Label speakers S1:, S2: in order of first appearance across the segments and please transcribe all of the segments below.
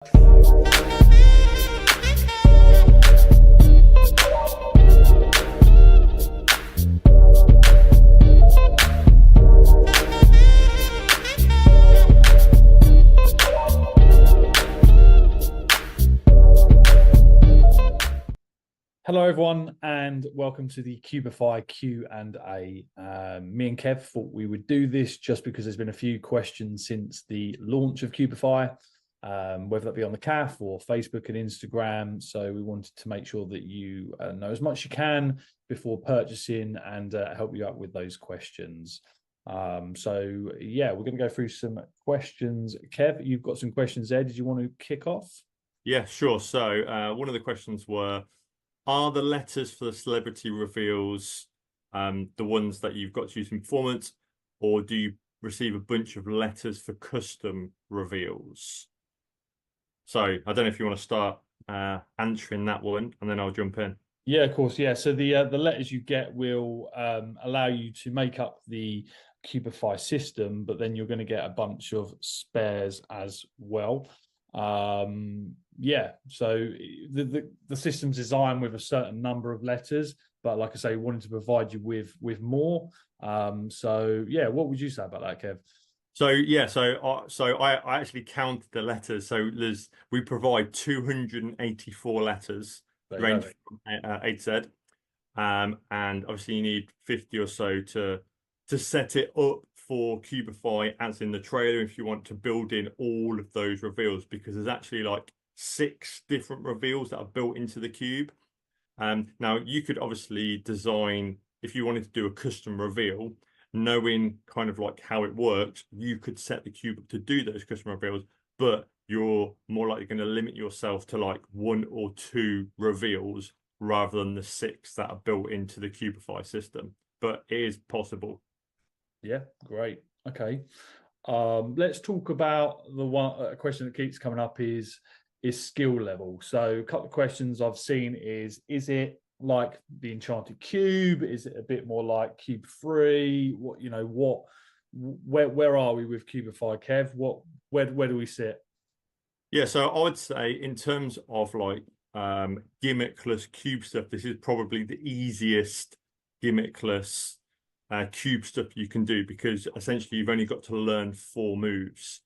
S1: Hello, everyone, and welcome to the Cubeify Q&A. Me and Kev thought we would do this just because there's been a few questions since the launch of Cubeify, whether that be on the CAF or Facebook and Instagram. So we wanted to make sure that you know as much as you can before purchasing and help you out with those questions. So yeah, we're going to go through some questions. Kev, you've got some questions there. Did you want to kick off?
S2: Yeah, sure. So one of the questions were, are the letters for the celebrity reveals the ones that you've got to use in performance, or do you receive a bunch of letters for custom reveals? So I don't know if you want to start answering that one, and then I'll jump in.
S1: Yeah, of course. Yeah. So the letters you get will allow you to make up the Cubeify system, but then you're going to get a bunch of spares as well. Yeah, so the system's designed with a certain number of letters, but like I say, we wanted to provide you with more. So yeah, what would you say about that, Kev?
S2: So yeah, so I actually counted the letters. So we provide 284 letters, range from A to Z, and obviously you need 50 or so to set it up for Cubeify, as in the trailer, if you want to build in all of those reveals, because there's actually like 6 different reveals that are built into the cube. Now you could obviously design, if you wanted to do a custom reveal, knowing kind of like how it works, you could set the cube up to do those custom reveals, but you're more likely going to limit yourself to like 1 or 2 reveals rather than the 6 that are built into the Cubeify system. But it is possible.
S1: Yeah, great. Okay. Let's talk about the one question that keeps coming up is skill level. So a couple of questions I've seen is it like the Enchanted Cube? Is it a bit more like Cube 3? Where are we with Cubeify, Kev? Where do we sit?
S2: Yeah, so I would say in terms of like gimmickless cube stuff, this is probably the easiest gimmickless cube stuff you can do, because essentially you've only got to learn 4 moves.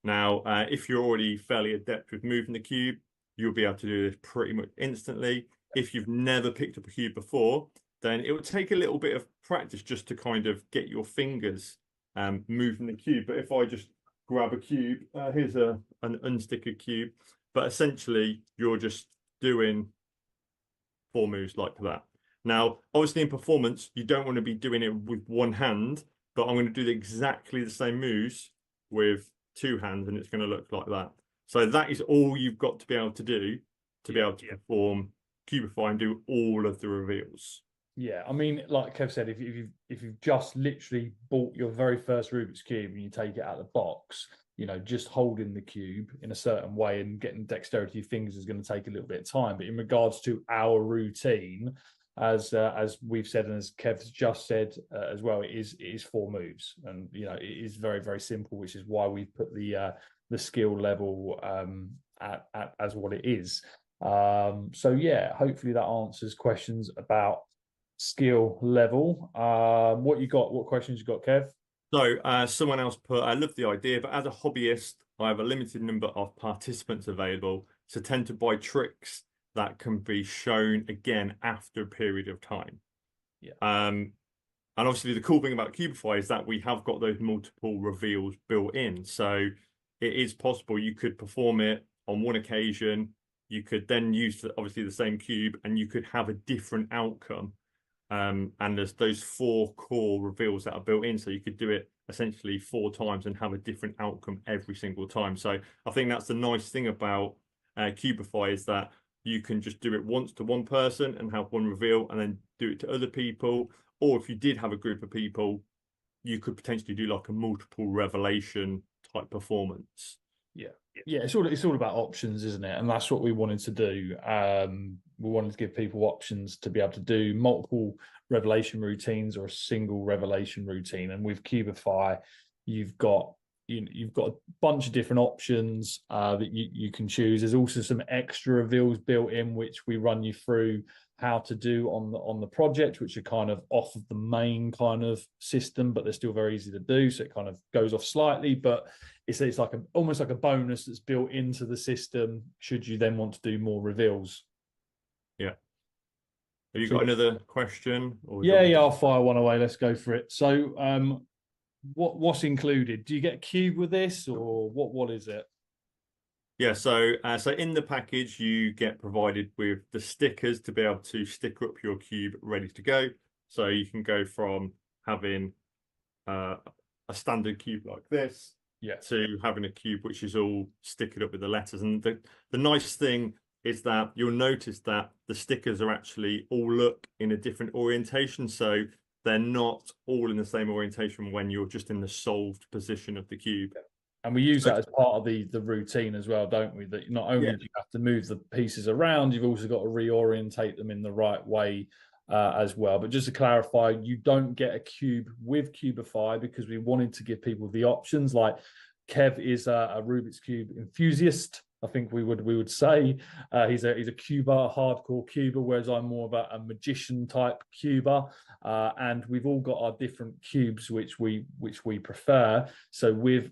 S2: Now, if you're already fairly adept with moving the cube, you'll be able to do this pretty much instantly. If you've never picked up a cube before, then it would take a little bit of practice just to kind of get your fingers moving the cube. But if I just grab a cube, here's an unstickered cube, but essentially you're just doing 4 moves like that. Now, obviously in performance, you don't want to be doing it with 1 hand, but I'm going to do exactly the same moves with 2 hands, and it's going to look like that. So that is all you've got to be able to do to be able to perform Cubeify and do all of the reveals.
S1: Yeah, I mean, like Kev said, if you've just literally bought your very first Rubik's Cube and you take it out of the box, you know, just holding the cube in a certain way and getting dexterity of fingers is going to take a little bit of time. But in regards to our routine, as we've said and as Kev's just said as well, it is 4 moves, and you know it is very, very simple, which is why we've put the skill level at as what it is. So yeah, hopefully that answers questions about skill level. What questions you got, Kev?
S2: So someone else put, I love the idea, but as a hobbyist, I have a limited number of participants available, so tend to buy tricks that can be shown again after a period of time.
S1: Yeah.
S2: And obviously the cool thing about Cubeify is that we have got those multiple reveals built in. So it is possible you could perform it on one occasion, you could then use obviously the same cube, and you could have a different outcome. And there's those 4 core reveals that are built in, so you could do it essentially 4 times and have a different outcome every single time. So I think that's the nice thing about Cubeify, is that you can just do it once to one person and have 1 reveal, and then do it to other people. Or if you did have a group of people, you could potentially do like a multiple revelation type performance.
S1: Yeah, it's all about options, isn't it? And that's what we wanted to do. We wanted to give people options to be able to do multiple revelation routines or a single revelation routine. And with Cubeify, you've got you've got a bunch of different options that you can choose. There's also some extra reveals built in, which we run you through how to do on the project, which are kind of off of the main kind of system, but they're still very easy to do. So it kind of goes off slightly, but it's like almost like a bonus that's built into the system should you then want to do more reveals.
S2: Yeah. Have you got another question? Or
S1: yeah, I'll fire one away. Let's go for it. So what's included? Do you get a cube with this, or what is it?
S2: Yeah, so in the package, you get provided with the stickers to be able to sticker up your cube ready to go. So you can go from having a standard cube like this to having a cube which is all stickered up with the letters. And the nice thing is that you'll notice that the stickers are actually all look in a different orientation. So they're not all in the same orientation when you're just in the solved position of the cube.
S1: And we use that as part of the routine as well, don't we? That not only do you have to move the pieces around, you've also got to reorientate them in the right way as well. But just to clarify, you don't get a cube with Cubeify because we wanted to give people the options. Like Kev is a Rubik's Cube enthusiast, I think we would say. He's a cuber, hardcore cuber, whereas I'm more of a magician type cuber. And we've all got our different cubes which we prefer. So with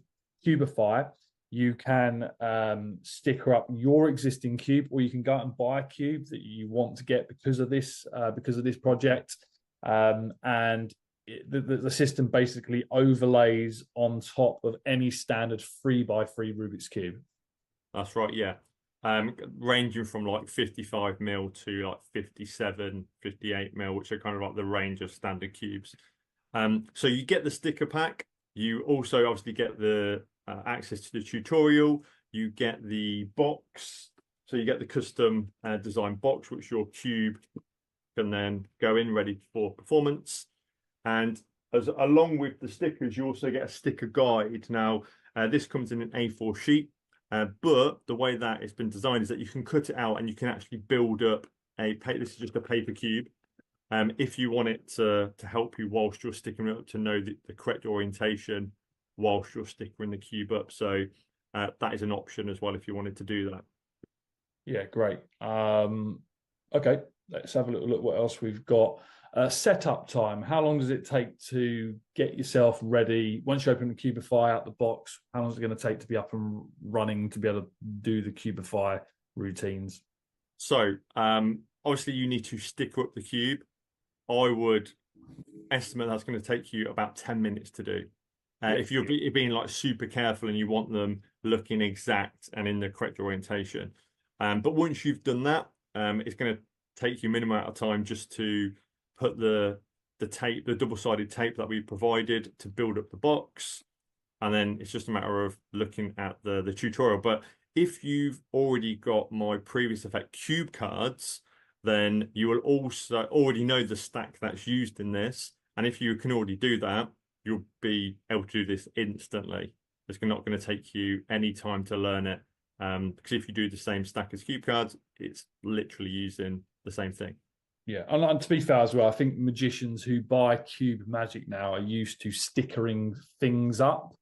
S1: Cubeify, you can sticker up your existing cube, or you can go out and buy a cube that you want to get because of this project, and the system basically overlays on top of any standard 3x3 Rubik's Cube.
S2: That's right, yeah. Ranging from like 55 mil to like 57, 58 mil, which are kind of like the range of standard cubes. So you get the sticker pack. You also obviously get the access to the tutorial. You get the box. So you get the custom design box, which your cube can then go in ready for performance. And along with the stickers, you also get a sticker guide. Now, this comes in an A4 sheet, but the way that it's been designed is that you can cut it out and you can actually build up this is just a paper cube. If you want it to help you whilst you're sticking it up, to know the correct orientation whilst you're stickering the cube up. So that is an option as well if you wanted to do that.
S1: Yeah, great. Okay, let's have a little look what else we've got. Setup time. How long does it take to get yourself ready? Once you open the Cubeify out the box, how long is it going to take to be up and running to be able to do the Cubeify routines?
S2: So obviously you need to sticker up the cube. I would estimate that's going to take you about 10 minutes to do. If you're being like super careful and you want them looking exact and in the correct orientation. But once you've done that, it's going to take you minimum amount of time just to put the tape, the double-sided tape that we provided to build up the box. And then it's just a matter of looking at the tutorial. But if you've already got my previous effect cube cards, then you will also already know the stack that's used in this. And if you can already do that, you'll be able to do this instantly. It's not going to take you any time to learn it. Because if you do the same stack as cube cards, it's literally using the same thing.
S1: Yeah, and to be fair as well, I think magicians who buy Cube Magic now are used to stickering things up.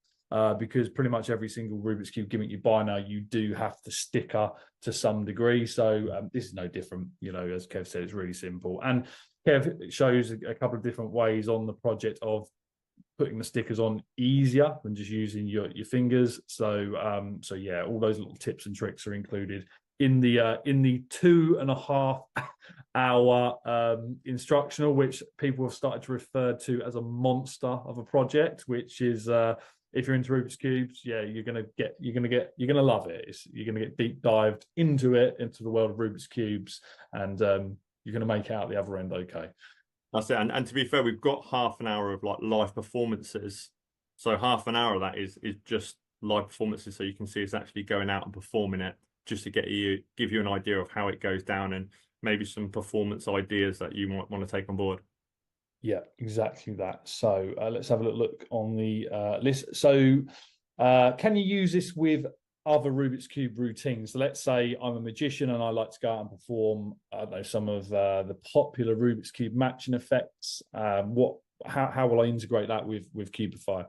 S1: Because pretty much every single Rubik's Cube gimmick you buy now, you do have to sticker to some degree. So this is no different. You know, as Kev said, it's really simple. And Kev shows a couple of different ways on the project of putting the stickers on easier than just using your fingers. So so yeah, all those little tips and tricks are included in the 2.5 hour instructional, which people have started to refer to as a monster of a project, which is if you're into Rubik's Cubes, yeah, you're gonna love it. You're gonna get deep dived into the world of Rubik's Cubes, and you're gonna make it out the other end okay.
S2: That's it. And to be fair, we've got half an hour of like live performances. So half an hour of that is just live performances, so you can see it's actually going out and performing it, just to give you an idea of how it goes down and maybe some performance ideas that you might want to take on board.
S1: Yeah, exactly that. So let's have a look on the list. So can you use this with other Rubik's Cube routines? So let's say I'm a magician and I like to go out and perform, I don't know, some of the popular Rubik's Cube matching effects. How will I integrate that with Cubeify?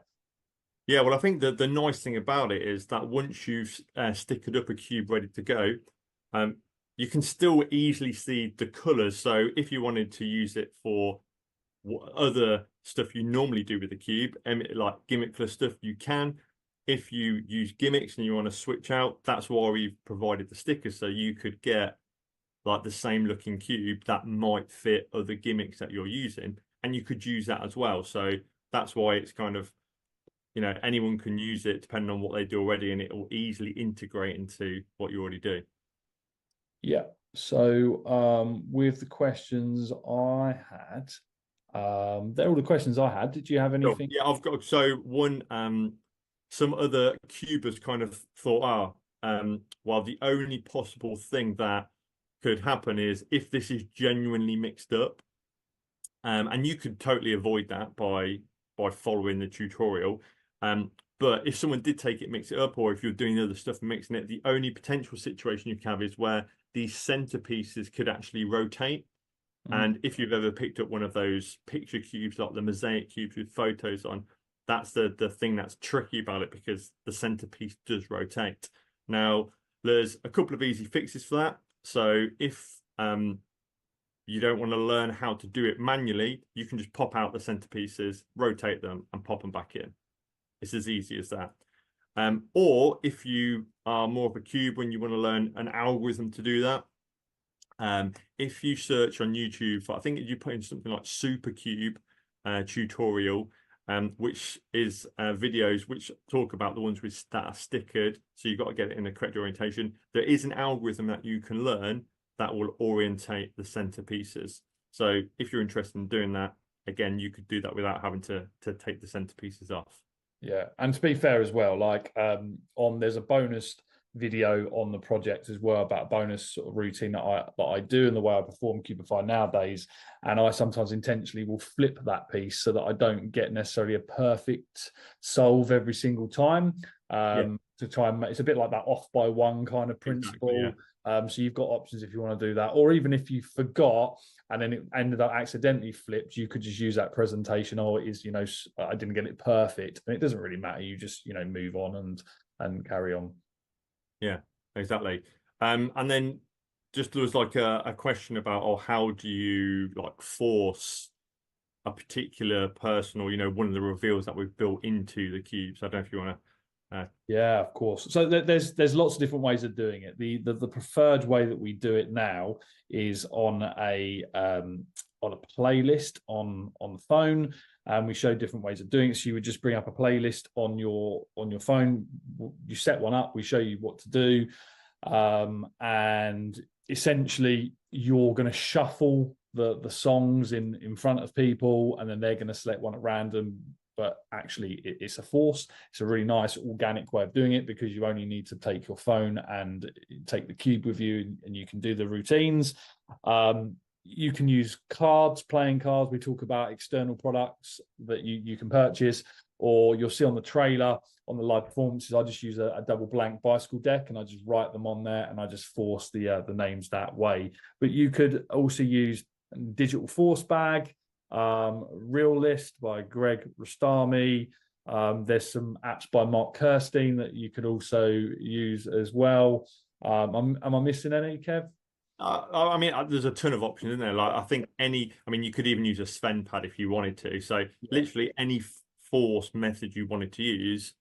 S2: Yeah, well, I think that the nice thing about it is that once you've stickered up a cube ready to go, um, you can still easily see the colors. So if you wanted to use it for what other stuff you normally do with the cube, like gimmickless stuff, you can. If you use gimmicks and you want to switch out, that's why we've provided the stickers, so you could get like the same looking cube that might fit other gimmicks that you're using, and you could use that as well. So that's why it's kind of, you know, anyone can use it depending on what they do already, and it will easily integrate into what you already do.
S1: Yeah. So with the questions I had, they're all the questions I had. Did you have
S2: Sure.
S1: anything?
S2: Yeah, I've got so one. Some other cubers kind of thought, well, the only possible thing that could happen is if this is genuinely mixed up, and you could totally avoid that by following the tutorial. But if someone did take it, mix it up, or if you're doing other stuff and mixing it, the only potential situation you can have is where these centerpieces could actually rotate. And if you've ever picked up one of those picture cubes, like the mosaic cubes with photos on, that's the thing that's tricky about it, because the centerpiece does rotate. Now, there's a couple of easy fixes for that. So if you don't want to learn how to do it manually, you can just pop out the centerpieces, rotate them, and pop them back in. It's as easy as that. Or if you are more of a cube when you want to learn an algorithm to do that, if you search on YouTube for, I think you put in something like Supercube tutorial, which is videos which talk about the ones that are stickered. So you've got to get it in the correct orientation. There is an algorithm that you can learn that will orientate the centerpieces. So if you're interested in doing that, again, you could do that without having to take the centerpieces off.
S1: Yeah, and to be fair as well, like there's a bonus video on the project as well about a bonus sort of routine that I do and the way I perform Cubeify nowadays. And I sometimes intentionally will flip that piece so that I don't get necessarily a perfect solve every single time. To try and make, it's a bit like that off by one kind of principle.
S2: Exactly, yeah.
S1: So you've got options if you want to do that, or even if you forgot and then it ended up accidentally flipped, you could just use that presentation. Oh, it is, you know, I didn't get it perfect, and it doesn't really matter. You just, you know, move on and carry on.
S2: Yeah, exactly. And then just there was like a question about, oh, how do you like force a particular person, or, you know, one of the reveals that we've built into the cubes. I don't know if you want to.
S1: Yeah, of course. So there's lots of different ways of doing it. The preferred way that we do it now is on a playlist on the phone, and we show different ways of doing it. So you would just bring up a playlist on your phone. You set one up. We show you what to do, and essentially you're going to shuffle the songs in front of people, and then they're going to select one at random. But actually it's a force. It's a really nice organic way of doing it, because you only need to take your phone and take the cube with you, and you can do the routines. You can use cards, playing cards. We talk about external products that you can purchase, or you'll see on the trailer, on the live performances, I just use a double blank bicycle deck, and I just write them on there, and I just force the names that way. But you could also use digital force bag, Real List by Greg Rostami. There's some apps by Mark Kirstein that you could also use as well. Am I missing any, Kev?
S2: I mean, there's a ton of options in there. Like, I think you could even use a Sven pad if you wanted to. So literally any force method you wanted to use,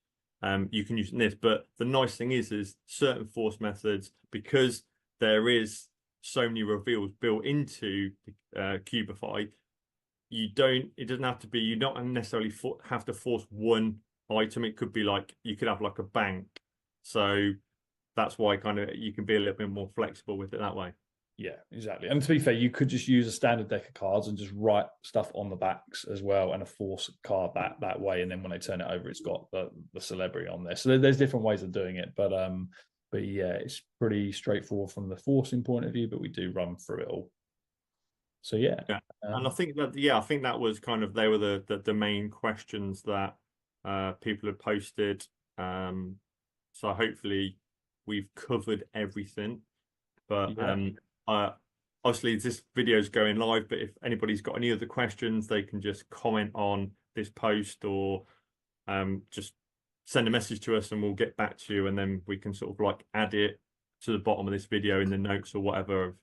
S2: you can use in this. But the nice thing is certain force methods, because there is so many reveals built into Cubeify, it doesn't have to be, you don't necessarily have to force one item. It could be like, you could have like a bank. So that's why kind of you can be a little bit more flexible with it that way.
S1: Yeah, exactly. And to be fair, you could just use a standard deck of cards and just write stuff on the backs as well, and a force card that way. And then when they turn it over, it's got the celebrity on there. So there's different ways of doing it. But yeah, it's pretty straightforward from the forcing point of view, but we do run through it all. So yeah.
S2: And I think that was kind of, they were the main questions that people had posted. So hopefully we've covered everything. But obviously this video is going live, but if anybody's got any other questions, they can just comment on this post, or just send a message to us and we'll get back to you, and then we can sort of like add it to the bottom of this video in the notes or whatever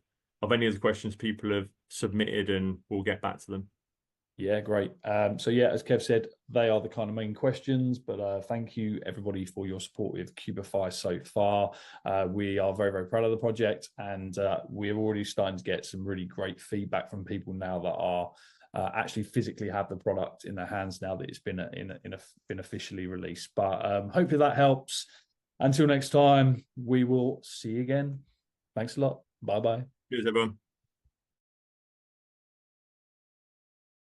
S2: of any of the questions people have submitted, and we'll get back to them.
S1: Yeah, great. So yeah, as Kev said, they are the kind of main questions, but thank you everybody for your support with Cubeify so far. We are very, very proud of the project, and we're already starting to get some really great feedback from people now that are actually physically have the product in their hands now that it's been been officially released. But hopefully that helps. Until next time, we will see you again. Thanks a lot. Bye-bye.
S2: Cheers, everyone.